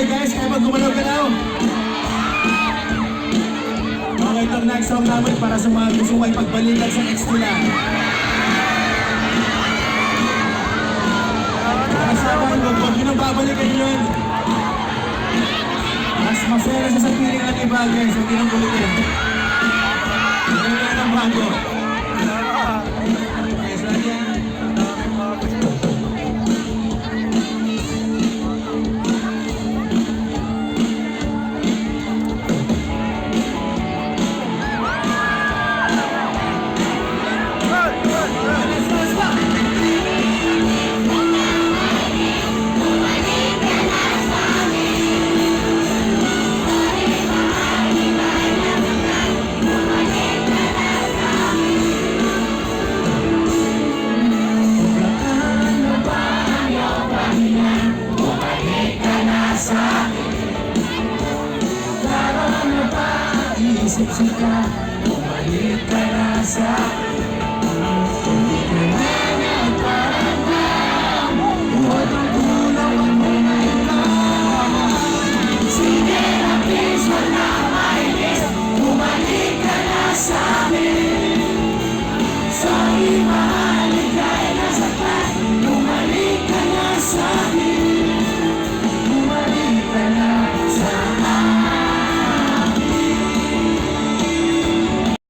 Okay guys, kaya mag-gumalaw-galaw. Okay, itong next song namin para sa mga gusto ko ay pagbalikan sa ex nila. Kasabahan, huwag nyo nang babalikan yun. Mas masaya siya sa piling ng iba guys, huwag nyo nang bulitin. Huwag nyo nang bago. Yes, lang yan. Isip ka, bumalik ka na sa akin.